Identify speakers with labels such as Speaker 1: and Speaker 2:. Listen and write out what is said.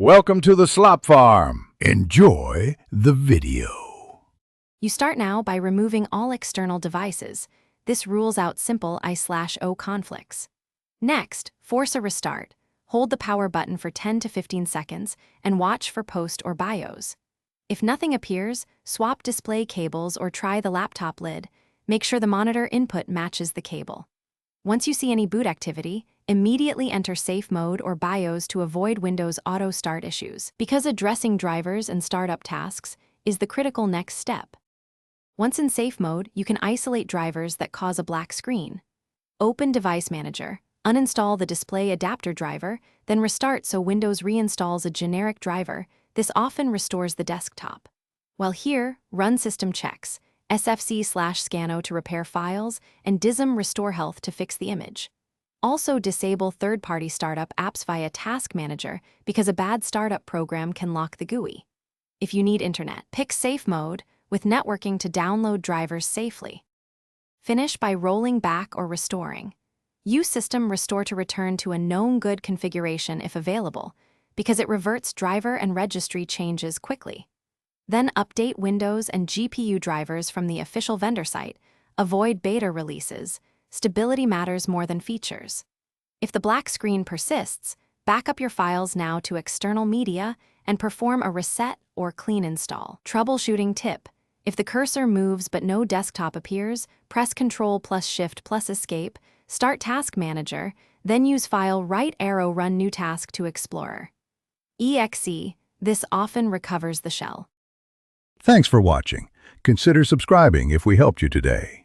Speaker 1: Welcome to the Slop Farm. Enjoy the video.
Speaker 2: You start now by removing all external devices. This rules out simple I/O conflicts. Next, force a restart. Hold the power button for 10 to 15 seconds and watch for post or BIOS. If nothing appears, swap display cables or try the laptop lid. Make sure the monitor input matches the cable. Once you see any boot activity, immediately enter safe mode or BIOS to avoid Windows auto start issues, because addressing drivers and startup tasks is the critical next step. Once in safe mode, you can isolate drivers that cause a black screen. Open Device Manager, uninstall the display adapter driver, then restart so Windows reinstalls a generic driver. This often restores the desktop. While here, run system checks, sfc/scano to repair files, and dism restore health to fix the image. Also disable third-party startup apps via Task Manager because a bad startup program can lock the GUI. If you need internet, pick safe mode with networking to download drivers safely. Finish by rolling back or restoring. Use System Restore to return to a known good configuration if available, because it reverts driver and registry changes quickly. Then update Windows and GPU drivers from the official vendor site. Avoid beta releases. Stability matters more than features. If the black screen persists, back up your files now to external media and perform a reset or clean install. Troubleshooting tip: if the cursor moves but no desktop appears, press Ctrl+Shift+Escape, start Task Manager, then use File right arrow Run New Task to Explorer. EXE, this often recovers the shell.
Speaker 1: Thanks for watching. Consider subscribing if we helped you today.